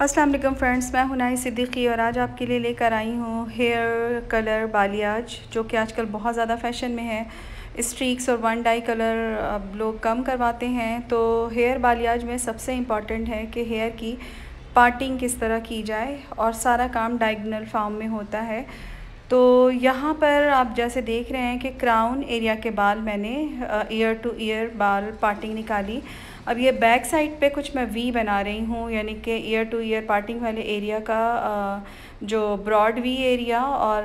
अस्सलाम वालेकुम फ्रेंड्स, मैं हुनाई सिद्दीकी और आज आपके लिए लेकर आई हूँ हेयर कलर बालियाज, जो कि आजकल बहुत ज़्यादा फैशन में है। स्ट्रीक्स और वन डाई कलर अब लोग कम करवाते हैं, तो हेयर बालियाज में सबसे इम्पॉर्टेंट है कि हेयर की पार्टिंग किस तरह की जाए और सारा काम डायगोनल फॉर्म में होता है। तो यहाँ पर आप जैसे देख रहे हैं कि क्राउन एरिया के बाल मैंने ईयर टू ईयर बाल पार्टिंग निकाली। अब ये बैक साइड पे कुछ मैं वी बना रही हूँ, यानी कि ईयर टू ईयर पार्टिंग वाले एरिया का जो ब्रॉड वी एरिया और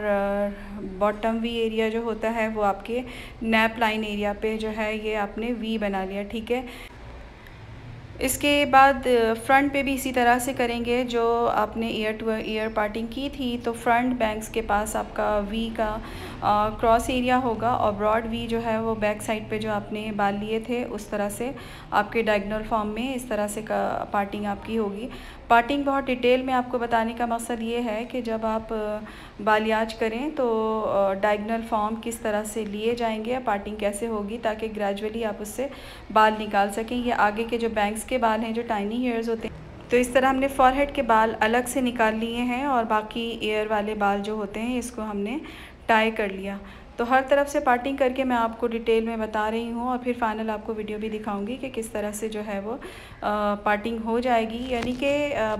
बॉटम वी एरिया जो होता है वो आपके नैप लाइन एरिया पे जो है ये आपने वी बना लिया, ठीक है। इसके बाद फ्रंट पे भी इसी तरह से करेंगे जो आपने ईयर टू ईयर पार्टिंग की थी। तो फ्रंट बैंक्स के पास आपका वी का क्रॉस एरिया होगा और ब्रॉड वी जो है वो बैक साइड पे जो आपने बाल लिए थे उस तरह से आपके डायगोनल फॉर्म में इस तरह से पार्टिंग आपकी होगी। पार्टिंग बहुत डिटेल में आपको बताने का मकसद ये है कि जब आप बालियाज करें तो डायगोनल फॉर्म किस तरह से लिए जाएंगे या पार्टिंग कैसे होगी, ताकि ग्रेजुअली आप उससे बाल निकाल सकें। ये आगे के जो बैंक्स के बाल हैं, जो टाइनी हेयर्स होते हैं, तो इस तरह हमने फॉरहेड के बाल अलग से निकाल लिए हैं और बाकी ईयर वाले बाल जो होते हैं इसको हमने टाई कर लिया। तो हर तरफ से पार्टिंग करके मैं आपको डिटेल में बता रही हूँ और फिर फाइनल आपको वीडियो भी दिखाऊंगी कि किस तरह से जो है वो पार्टिंग हो जाएगी। यानी कि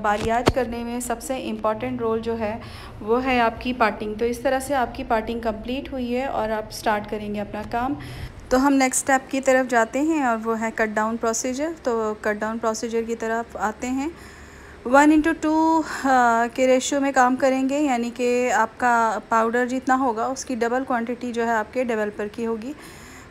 बालियाज करने में सबसे इम्पॉर्टेंट रोल जो है वो है आपकी पार्टिंग। तो इस तरह से आपकी पार्टिंग कंप्लीट हुई है और आप स्टार्ट करेंगे अपना काम। तो हम नेक्स्ट स्टेप की तरफ जाते हैं और वो है कट डाउन प्रोसीजर। तो कट डाउन प्रोसीजर की तरफ आते हैं। 1:2 के रेशियो में काम करेंगे, यानी कि आपका पाउडर जितना होगा उसकी डबल क्वांटिटी जो है आपके डेवलपर की होगी।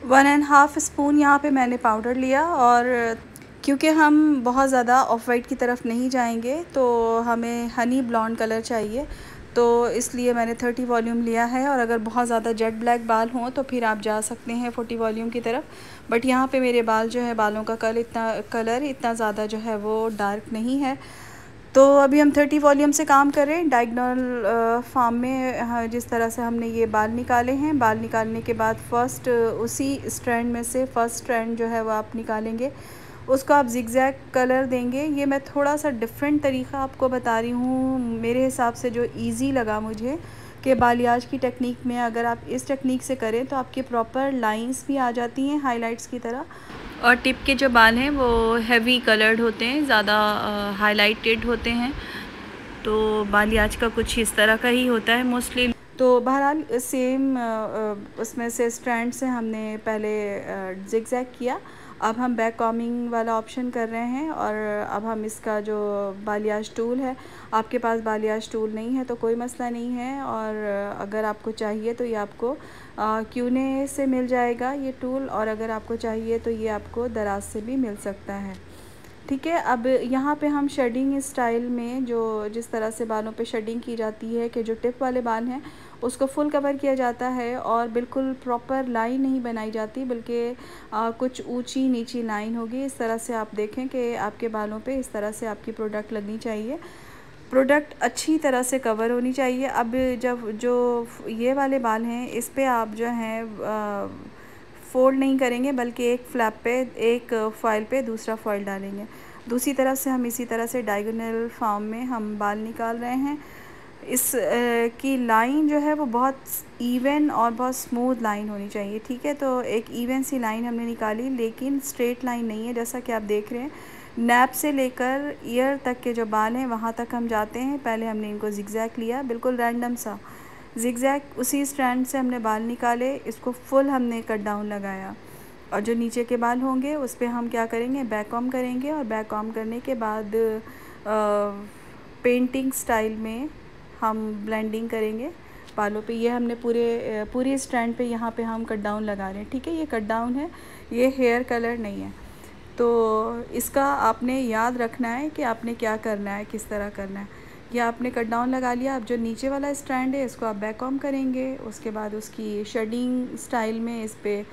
1.5 स्पून यहाँ पे मैंने पाउडर लिया, और क्योंकि हम बहुत ज़्यादा ऑफ वाइट की तरफ नहीं जाएंगे तो हमें हनी ब्लॉन्ड कलर चाहिए, तो इसलिए मैंने 30 वॉल्यूम लिया है। और अगर बहुत ज़्यादा जेट ब्लैक बाल हों तो फिर आप जा सकते हैं 40 वॉल्यूम की तरफ। बट यहाँ पे मेरे बाल जो है, बालों का कलर इतना ज़्यादा जो है वो डार्क नहीं है, तो अभी हम 30 वॉल्यूम से काम करें डायगोनल फॉर्म में। जिस तरह से हमने ये बाल निकाले हैं, बाल निकालने के बाद फर्स्ट उसी स्ट्रैंड में से फर्स्ट स्ट्रैंड जो है वो आप निकालेंगे, उसको आप जिगजैग कलर देंगे। ये मैं थोड़ा सा डिफरेंट तरीक़ा आपको बता रही हूँ, मेरे हिसाब से जो इजी लगा मुझे, कि बालियाज की टेक्निक में अगर आप इस टेक्निक से करें तो आपकी प्रॉपर लाइंस भी आ जाती हैं हाइलाइट्स की तरह, और टिप के जो बाल हैं वो हैवी कलर्ड होते हैं, ज़्यादा हाइलाइटेड होते हैं। तो बालियाज का कुछ इस तरह का ही होता है मोस्टली। तो बहरहाल सेम उसमें से स्ट्रैंड से हमने पहले जिगजैग किया। अब हम बैक कॉमिंग वाला ऑप्शन कर रहे हैं, और अब हम इसका जो बालियाज टूल है, आपके पास बालियाज टूल नहीं है तो कोई मसला नहीं है, और अगर आपको चाहिए तो ये आपको क्यूने से मिल जाएगा ये टूल, और अगर आपको चाहिए तो ये आपको दराज से भी मिल सकता है, ठीक है। अब यहाँ पे हम शेडिंग स्टाइल में जो जिस तरह से बालों पे शेडिंग की जाती है कि जो टिप वाले बाल हैं उसको फुल कवर किया जाता है और बिल्कुल प्रॉपर लाइन नहीं बनाई जाती, बल्कि कुछ ऊंची नीची लाइन होगी। इस तरह से आप देखें कि आपके बालों पे इस तरह से आपकी प्रोडक्ट लगनी चाहिए, प्रोडक्ट अच्छी तरह से कवर होनी चाहिए। अब जब जो ये वाले बाल हैं इस पे आप जो हैं फोल्ड नहीं करेंगे, बल्कि एक फ्लैप पे, एक फॉइल पे दूसरा फॉइल डालेंगे। दूसरी तरफ से हम इसी तरह से डायगोनल फॉर्म में हम बाल निकाल रहे हैं। इस की लाइन जो है वो बहुत इवन और बहुत स्मूथ लाइन होनी चाहिए, ठीक है। तो एक इवन सी लाइन हमने निकाली, लेकिन स्ट्रेट लाइन नहीं है, जैसा कि आप देख रहे हैं। नैप से लेकर ईयर तक के जो बाल हैं वहाँ तक हम जाते हैं। पहले हमने इनको जिगजैग लिया, बिल्कुल रैंडम सा जिगजैग, उसी स्ट्रैंड से हमने बाल निकाले, इसको फुल हमने कट डाउन लगाया, और जो नीचे के बाल होंगे उस पर हम क्या करेंगे, बैक कॉम करेंगे, और बैक कॉम करने के बाद पेंटिंग स्टाइल में हम ब्लेंडिंग करेंगे बालों पे। ये हमने पूरी स्ट्रैंड पे यहाँ पे हम कट डाउन लगा रहे हैं, ठीक है। ये कट डाउन है, ये हेयर कलर नहीं है। तो इसका आपने याद रखना है कि आपने क्या करना है, किस तरह करना है। ये आपने कट डाउन लगा लिया। अब जो नीचे वाला स्ट्रैंड है इसको आप बैक कॉम करेंगे, उसके बाद उसकी शेडिंग स्टाइल में इस पर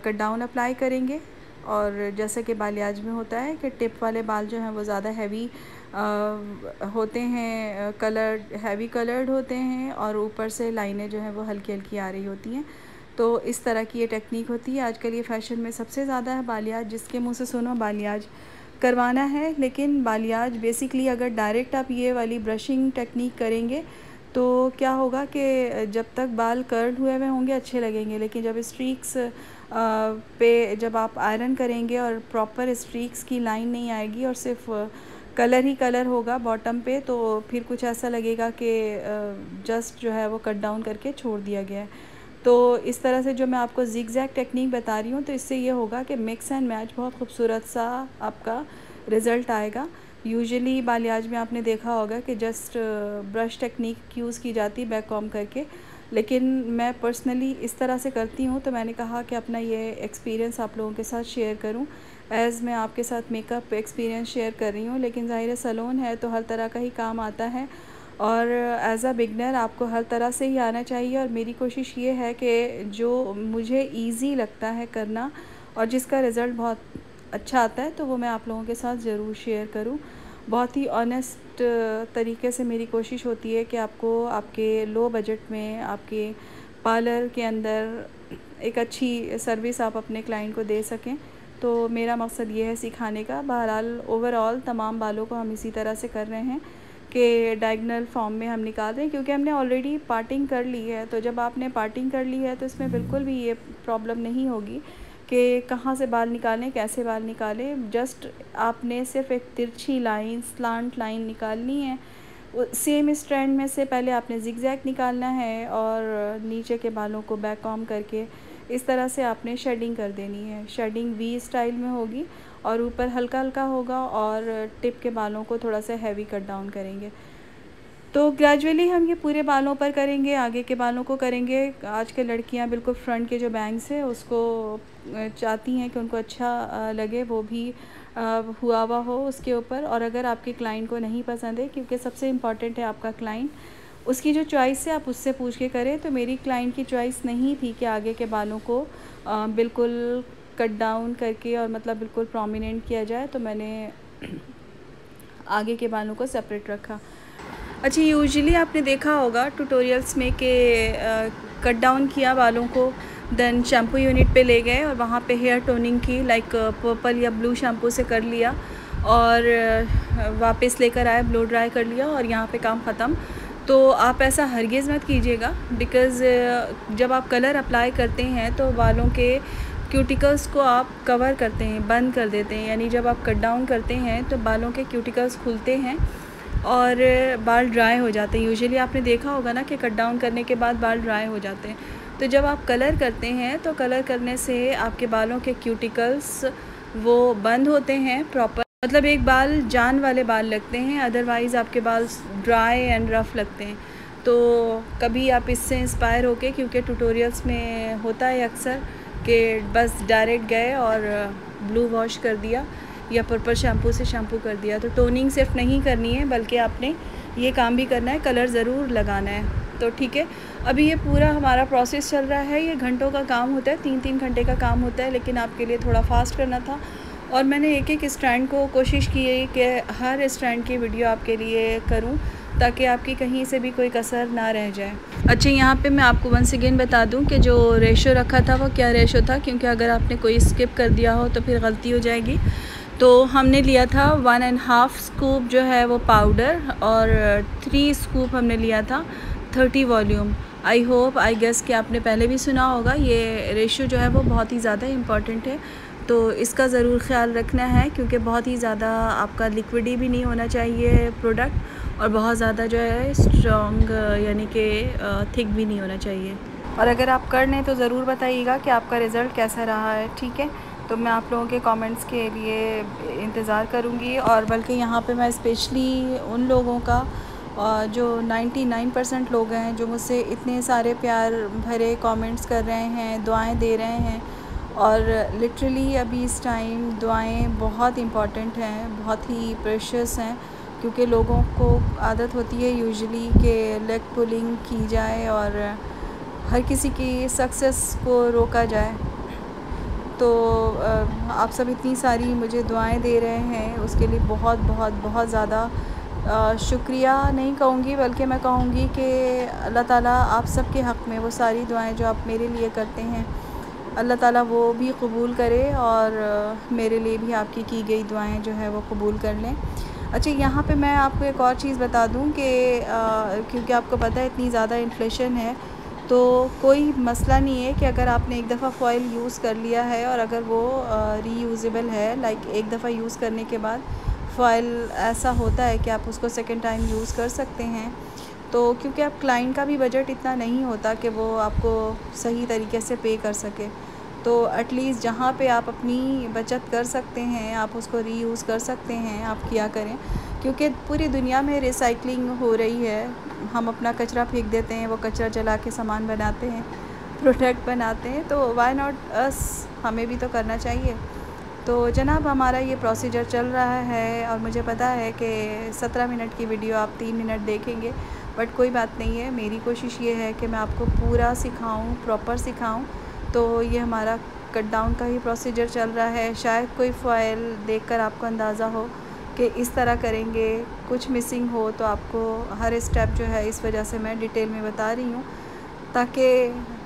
कट डाउन अप्लाई करेंगे। और जैसे कि बालियाज में होता है कि टिप वाले बाल जो हैं वो ज़्यादा हैवी होते हैं, हैवी कलर्ड होते हैं, और ऊपर से लाइनें जो हैं वो हल्की हल्की आ रही होती हैं। तो इस तरह की ये टेक्निक होती है। आजकल ये फ़ैशन में सबसे ज़्यादा है बालियाज, जिसके मुंह से सुनो बालियाज। करवाना है। लेकिन बालियाज बेसिकली अगर डायरेक्ट आप ये वाली ब्रशिंग टेक्निक करेंगे तो क्या होगा कि जब तक बाल कर्ल हुए हुए होंगे अच्छे लगेंगे, लेकिन जब स्ट्रीक्स पे जब आप आयरन करेंगे और प्रॉपर स्ट्रीक्स की लाइन नहीं आएगी और सिर्फ कलर ही कलर होगा बॉटम पे, तो फिर कुछ ऐसा लगेगा कि जस्ट जो है वो कट डाउन करके छोड़ दिया गया है। तो इस तरह से जो मैं आपको ज़िग-ज़ैग टेक्निक बता रही हूँ, तो इससे ये होगा कि मिक्स एंड मैच बहुत खूबसूरत सा आपका रिज़ल्ट आएगा। यूजुअली बालियाज में आपने देखा होगा कि जस्ट ब्रश टेक्निक यूज़ की जाती है बैक कॉम्ब करके, लेकिन मैं पर्सनली इस तरह से करती हूँ। तो मैंने कहा कि अपना ये एक्सपीरियंस आप लोगों के साथ शेयर करूँ, एज़ मैं आपके साथ मेकअप एक्सपीरियंस शेयर कर रही हूँ। लेकिन ज़ाहिर है सैलून है तो हर तरह का ही काम आता है, और एज़ अ बिगनर आपको हर तरह से ही आना चाहिए। और मेरी कोशिश ये है कि जो मुझे ईज़ी लगता है करना और जिसका रिज़ल्ट बहुत अच्छा आता है, तो वो मैं आप लोगों के साथ ज़रूर शेयर करूं। बहुत ही ऑनेस्ट तरीके से मेरी कोशिश होती है कि आपको आपके लो बजट में आपके पार्लर के अंदर एक अच्छी सर्विस आप अपने क्लाइंट को दे सकें। तो मेरा मकसद ये है सिखाने का। बहरहाल ओवरऑल तमाम बालों को हम इसी तरह से कर रहे हैं कि डायगोनल फॉर्म में हम निकाल रहे हैं, क्योंकि हमने ऑलरेडी पार्टिंग कर ली है। तो जब आपने पार्टिंग कर ली है तो इसमें बिल्कुल भी ये प्रॉब्लम नहीं होगी कि कहाँ से बाल निकालें, कैसे बाल निकालें। जस्ट आपने सिर्फ एक तिरछी लाइन, स्लांट लाइन निकालनी है। सेम स्ट्रैंड में से पहले आपने ज़िग-ज़ैग निकालना है और नीचे के बालों को बैक कॉम्ब करके इस तरह से आपने शेडिंग कर देनी है। शेडिंग वी स्टाइल में होगी और ऊपर हल्का हल्का होगा, और टिप के बालों को थोड़ा सा हैवी कट डाउन करेंगे। तो ग्रेजुअली हम ये पूरे बालों पर करेंगे, आगे के बालों को करेंगे। आजकल लड़कियां बिल्कुल फ्रंट के जो बैंग्स है उसको चाहती हैं कि उनको अच्छा लगे, वो भी हुआ हुआ हो उसके ऊपर। और अगर आपके क्लाइंट को नहीं पसंद है, क्योंकि सबसे इम्पॉर्टेंट है आपका क्लाइंट, उसकी जो चॉइस है आप उससे पूछ के करें। तो मेरी क्लाइंट की चॉइस नहीं थी कि आगे के बालों को बिल्कुल कट डाउन करके और मतलब बिल्कुल प्रोमिनेंट किया जाए, तो मैंने आगे के बालों को सेपरेट रखा। अच्छा, यूजुअली आपने देखा होगा ट्यूटोरियल्स में कि कट डाउन किया बालों को, देन शैम्पू यूनिट पे ले गए और वहाँ पे हेयर टोनिंग की, लाइक पर्पल या ब्लू शैम्पू से कर लिया और वापस लेकर आए, ब्लो ड्राई कर लिया और यहाँ पे काम ख़त्म। तो आप ऐसा हरगिज़ मत कीजिएगा, बिकॉज़ जब आप कलर अप्लाई करते हैं तो बालों के क्यूटिकल्स को आप कवर करते हैं, बंद कर देते हैं। यानी जब आप कट डाउन करते हैं तो बालों के क्यूटिकल्स खुलते हैं और बाल ड्राई हो जाते हैं। यूजुअली आपने देखा होगा ना कि कट डाउन करने के बाद बाल ड्राई हो जाते हैं। तो जब आप कलर करते हैं तो कलर करने से आपके बालों के क्यूटिकल्स वो बंद होते हैं प्रॉपर, मतलब एक बाल जान वाले बाल लगते हैं, अदरवाइज़ आपके बाल ड्राई एंड रफ़ लगते हैं। तो कभी आप इससे इंस्पायर होके, क्योंकि ट्यूटोरियल्स में होता है अक्सर कि बस डायरेक्ट गए और ब्लू वॉश कर दिया या पर्पल शैम्पू से शैम्पू कर दिया। तो टोनिंग सिर्फ नहीं करनी है, बल्कि आपने ये काम भी करना है, कलर ज़रूर लगाना है। तो ठीक है, अभी ये पूरा हमारा प्रोसेस चल रहा है। ये घंटों का काम होता है, 3-3 घंटे का काम होता है, लेकिन आपके लिए थोड़ा फास्ट करना था और मैंने एक एक स्ट्रैंड को कोशिश की है कि हर स्ट्रैंड की वीडियो आपके लिए करूं, ताकि आपकी कहीं से भी कोई कसर ना रह जाए। अच्छा, यहाँ पे मैं आपको वंस अगेन बता दूं कि जो रेशो रखा था वो क्या रेशो था, क्योंकि अगर आपने कोई स्किप कर दिया हो तो फिर गलती हो जाएगी। तो हमने लिया था 1.5 स्कूप जो है वो पाउडर, और 3 स्कूप हमने लिया था 30 volume. I hope, I guess कि आपने पहले भी सुना होगा। ये रेशो जो है वो बहुत ही ज़्यादा इम्पॉर्टेंट है, तो इसका ज़रूर ख्याल रखना है, क्योंकि बहुत ही ज़्यादा आपका लिक्विडी भी नहीं होना चाहिए प्रोडक्ट, और बहुत ज़्यादा जो है स्ट्रॉन्ग यानी कि थिक भी नहीं होना चाहिए। और अगर आप कर लें तो ज़रूर बताइएगा कि आपका रिज़ल्ट कैसा रहा है, ठीक है। तो मैं आप लोगों के कमेंट्स के लिए इंतज़ार करूँगी, और बल्कि यहाँ पे मैं स्पेशली उन लोगों का जो 99% लोग हैं जो मुझसे इतने सारे प्यार भरे कमेंट्स कर रहे हैं, दुआएं दे रहे हैं, और लिटरली अभी इस टाइम दुआएं बहुत इम्पॉर्टेंट हैं, बहुत ही प्रेशियस हैं, क्योंकि लोगों को आदत होती है यूजुअली कि लेग पुलिंग की जाए और हर किसी की सक्सेस को रोका जाए। तो आप सब इतनी सारी मुझे दुआएं दे रहे हैं, उसके लिए बहुत बहुत बहुत ज़्यादा शुक्रिया नहीं कहूँगी, बल्कि मैं कहूँगी कि अल्लाह ताला आप सब के हक़ में वो सारी दुआएं जो आप मेरे लिए करते हैं, अल्लाह ताला वो भी कबूल करे और मेरे लिए भी आपकी की गई दुआएं जो है वो कबूल कर लें। अच्छा, यहाँ पे मैं आपको एक और चीज़ बता दूँ कि क्योंकि आपको पता है इतनी ज़्यादा इन्फ्लेशन है, तो कोई मसला नहीं है कि अगर आपने एक दफ़ा फ़ॉइल यूज़ कर लिया है और अगर वो रीयूज़ेबल है, लाइक एक दफ़ा यूज़ करने के बाद फ़ॉइल ऐसा होता है कि आप उसको सेकंड टाइम यूज़ कर सकते हैं। तो क्योंकि आप क्लाइंट का भी बजट इतना नहीं होता कि वो आपको सही तरीके से पे कर सके, तो एटलीस्ट जहाँ पे आप अपनी बचत कर सकते हैं आप उसको रीयूज़ कर सकते हैं, आप किया करें। क्योंकि पूरी दुनिया में रिसाइकलिंग हो रही है, हम अपना कचरा फेंक देते हैं, वो कचरा जला के सामान बनाते हैं, प्रोडक्ट बनाते हैं, तो व्हाई नॉट अस, हमें भी तो करना चाहिए। तो जनाब हमारा ये प्रोसीजर चल रहा है और मुझे पता है कि 17 मिनट की वीडियो आप 3 मिनट देखेंगे, बट कोई बात नहीं है, मेरी कोशिश ये है कि मैं आपको पूरा सिखाऊं, प्रॉपर सिखाऊं। तो ये हमारा कट डाउन का ही प्रोसीजर चल रहा है। शायद कोई फ़ॉइल देखकर आपको अंदाज़ा हो कि इस तरह करेंगे, कुछ मिसिंग हो तो आपको हर स्टेप जो है इस वजह से मैं डिटेल में बता रही हूँ, ताकि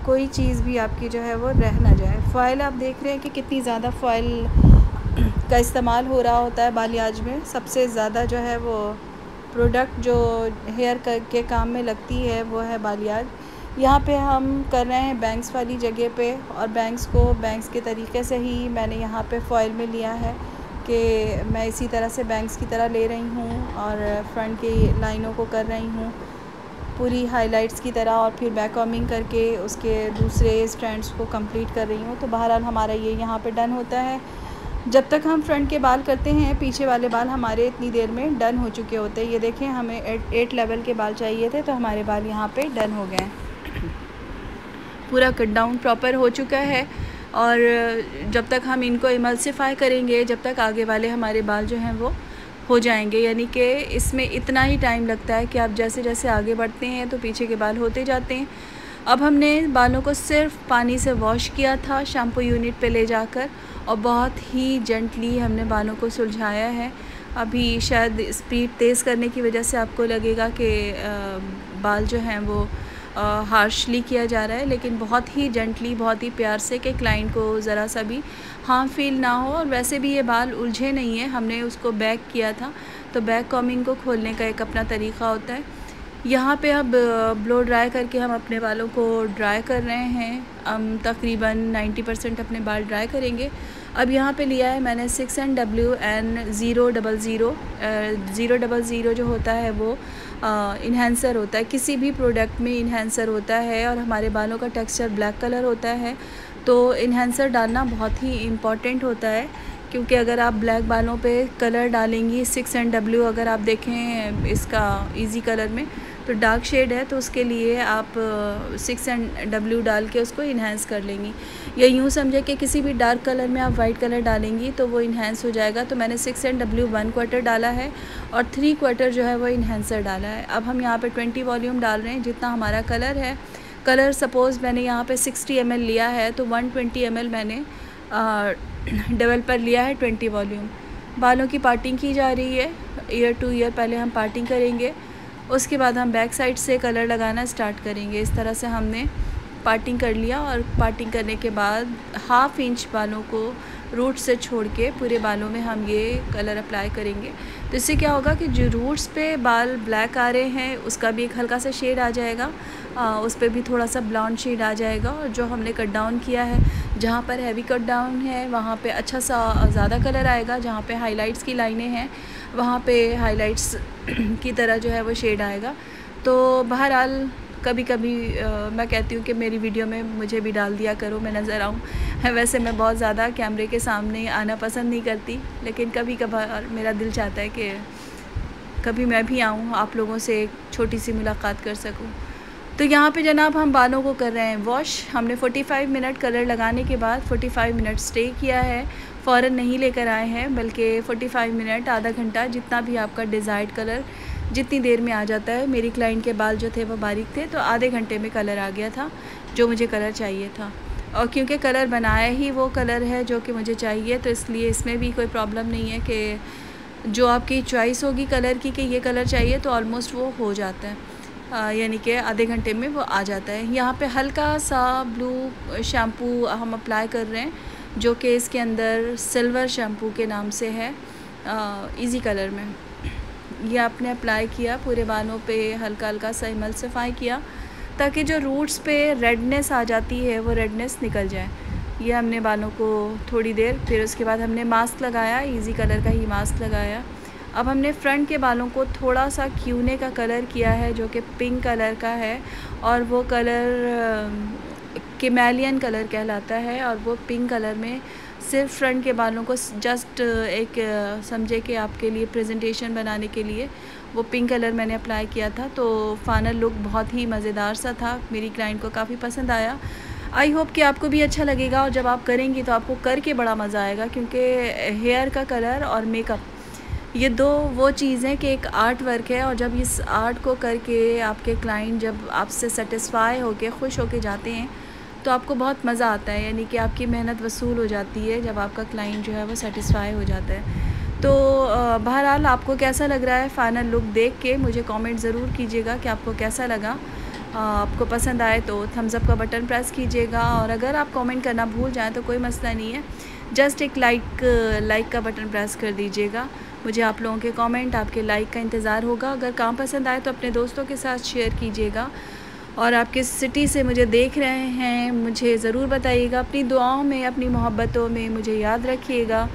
कोई चीज़ भी आपकी जो है वो रह ना जाए। फ़ॉइल आप देख रहे हैं कि कितनी ज़्यादा फ़ॉइल का इस्तेमाल हो रहा होता है बालियाज में। सबसे ज़्यादा जो है वो प्रोडक्ट जो हेयर के काम में लगती है वो है बालियाज। यहाँ पे हम कर रहे हैं बैंक्स वाली जगह पे, और बैंक्स के तरीके से ही मैंने यहाँ पे फ़ॉइल में लिया है कि मैं इसी तरह से बैंक्स की तरह ले रही हूँ और फ्रंट की लाइनों को कर रही हूँ पूरी हाइलाइट्स की तरह, और फिर बैक कॉमिंग करके उसके दूसरे स्ट्रैंड्स को कंप्लीट कर रही हूँ। तो बहरहाल हमारा ये यहाँ पे डन होता है। जब तक हम फ्रंट के बाल करते हैं, पीछे वाले बाल हमारे इतनी देर में डन हो चुके होते हैं। ये देखें, हमें 8 लेवल के बाल चाहिए थे, तो हमारे बाल यहाँ पे डन हो गए। पूरा कट डाउन प्रॉपर हो चुका है, और जब तक हम इनको इमल्सिफाई करेंगे, जब तक आगे वाले हमारे बाल जो हैं वो हो जाएंगे। यानी कि इसमें इतना ही टाइम लगता है कि आप जैसे जैसे आगे बढ़ते हैं तो पीछे के बाल होते जाते हैं। अब हमने बालों को सिर्फ पानी से वॉश किया था शैम्पू यूनिट पे ले जाकर, और बहुत ही जेंटली हमने बालों को सुलझाया है। अभी शायद स्पीड तेज़ करने की वजह से आपको लगेगा कि बाल जो हैं वो हार्शली किया जा रहा है, लेकिन बहुत ही जेंटली, बहुत ही प्यार से, कि क्लाइंट को ज़रा सा भी हार्म फील ना हो। और वैसे भी ये बाल उलझे नहीं है, हमने उसको बैक किया था, तो बैक कॉमिंग को खोलने का एक अपना तरीक़ा होता है। यहाँ पे अब ब्लो ड्राई करके हम अपने बालों को ड्राई कर रहे हैं। हम तकरीबन 90% अपने बाल ड्राई करेंगे। अब यहाँ पे लिया है मैंने 6NW000। 000 जो होता है वो इन्हेंसर होता है, किसी भी प्रोडक्ट में इन्हेंसर होता है, और हमारे बालों का टेक्सचर ब्लैक कलर होता है, तो इन्हेंसर डालना बहुत ही इम्पॉर्टेंट होता है। क्योंकि अगर आप ब्लैक बालों पे कलर डालेंगी, 6NW अगर आप देखें इसका इजी कलर में तो डार्क शेड है, तो उसके लिए आप 6NW डाल के उसको इन्हेंस कर लेंगी। या यूँ समझे कि किसी भी डार्क कलर में आप वाइट कलर डालेंगी तो वो इन्हेंस हो जाएगा। तो मैंने 6NW 1/4 डाला है और 3/4 जो है वो इन्हेंसर डाला है। अब हम यहाँ पे 20 वॉल्यूम डाल रहे हैं, जितना हमारा कलर है। कलर सपोज़ मैंने यहाँ पे 60 ml लिया है, तो 120 ml मैंने डबल पर लिया है 20 वॉल्यूम। बालों की पार्टिंग की जा रही है, ईयर टू ईयर पहले हम पार्टिंग करेंगे, उसके बाद हम बैक साइड से कलर लगाना स्टार्ट करेंगे। इस तरह से हमने पार्टिंग कर लिया, और पार्टिंग करने के बाद 1/2 इंच बालों को रूट से छोड़ के पूरे बालों में हम ये कलर अप्लाई करेंगे। तो इससे क्या होगा कि जो रूट्स पे बाल ब्लैक आ रहे हैं उसका भी एक हल्का सा शेड आ जाएगा, उस पर भी थोड़ा सा ब्राउन शेड आ जाएगा। और जो हमने कट डाउन किया है, जहाँ पर हैवी कट डाउन है वहाँ पे अच्छा सा ज़्यादा कलर आएगा, जहाँ पे हाइलाइट्स की लाइनें हैं वहाँ पे हाइलाइट्स की तरह जो है वो शेड आएगा। तो बहरहाल कभी कभी मैं कहती हूँ कि मेरी वीडियो में मुझे भी डाल दिया करो, मैं नज़र आऊँ। वैसे मैं बहुत ज़्यादा कैमरे के सामने आना पसंद नहीं करती, लेकिन कभी कभार मेरा दिल चाहता है कि कभी मैं भी आऊँ, आप लोगों से एक छोटी सी मुलाकात कर सकूँ। तो यहाँ पे जनाब हम बालों को कर रहे हैं वॉश। हमने 45 मिनट कलर लगाने के बाद 45 मिनट स्टे किया है, फ़ौरन नहीं लेकर आए हैं, बल्कि 45 मिनट, आधा घंटा, जितना भी आपका डिज़ायर्ड कलर जितनी देर में आ जाता है। मेरी क्लाइंट के बाल जो थे वो बारीक थे, तो आधे घंटे में कलर आ गया था जो मुझे कलर चाहिए था। और क्योंकि कलर बनाया ही वो कलर है जो कि मुझे चाहिए, तो इसलिए इसमें भी कोई प्रॉब्लम नहीं है कि जो आपकी चॉइस होगी कलर की कि ये कलर चाहिए तो ऑलमोस्ट वो हो जाता है। यानी कि आधे घंटे में वो आ जाता है। यहाँ पे हल्का सा ब्लू शैम्पू हम अप्लाई कर रहे हैं, जो कि इसके अंदर सिल्वर शैम्पू के नाम से है, इजी कलर में। ये आपने अप्लाई किया पूरे बालों पे, हल्का हल्का सा इमल्सिफाई किया ताकि जो रूट्स पे रेडनेस आ जाती है वो रेडनेस निकल जाए। ये हमने बालों को थोड़ी देर, फिर उसके बाद हमने मास्क लगाया, इजी कलर का ही मास्क लगाया। अब हमने फ्रंट के बालों को थोड़ा सा क्यूने का कलर किया है, जो कि पिंक कलर का है, और वो कलर कैमेलियन कलर कहलाता है। और वो पिंक कलर में सिर्फ फ्रंट के बालों को जस्ट एक समझे कि आपके लिए प्रेजेंटेशन बनाने के लिए वो पिंक कलर मैंने अप्लाई किया था। तो फाइनल लुक बहुत ही मज़ेदार सा था, मेरी क्लाइंट को काफ़ी पसंद आया। आई होप कि आपको भी अच्छा लगेगा, और जब आप करेंगी तो आपको करके बड़ा मज़ा आएगा, क्योंकि हेयर का कलर और मेकअप ये दो वो चीज़ है कि एक आर्ट वर्क है, और जब इस आर्ट को करके आपके क्लाइंट जब आपसे सेटिस्फाई होके खुश होके जाते हैं तो आपको बहुत मज़ा आता है, यानी कि आपकी मेहनत वसूल हो जाती है जब आपका क्लाइंट जो है वो सेटिस्फाई हो जाता है। तो बहरहाल आपको कैसा लग रहा है फ़ाइनल लुक देख के मुझे कमेंट ज़रूर कीजिएगा कि आपको कैसा लगा। आपको पसंद आए तो थम्स अप का बटन प्रेस कीजिएगा, और अगर आप कमेंट करना भूल जाएं तो कोई मसला नहीं है, जस्ट एक लाइक का बटन प्रेस कर दीजिएगा। मुझे आप लोगों के कमेंट, आपके लाइक का इंतज़ार होगा। अगर काम पसंद आए तो अपने दोस्तों के साथ शेयर कीजिएगा, और आप किस सिटी से मुझे देख रहे हैं मुझे ज़रूर बताइएगा। अपनी दुआओं में, अपनी मोहब्बतों में मुझे याद रखिएगा,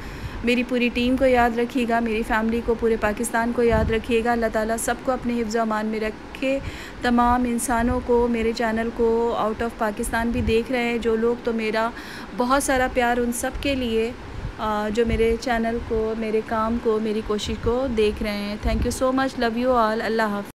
मेरी पूरी टीम को याद रखिएगा, मेरी फ़ैमिली को, पूरे पाकिस्तान को याद रखिएगा। अल्लाह ताला सबको अपने हिफ्ज़ अमान में रखे। तमाम इंसानों को, मेरे चैनल को आउट ऑफ पाकिस्तान भी देख रहे हैं जो लोग, तो मेरा बहुत सारा प्यार उन सब के लिए जो मेरे चैनल को, मेरे काम को, मेरी कोशिश को देख रहे हैं। Thank you so much, love you all, अल्लाह हाफ़िज़।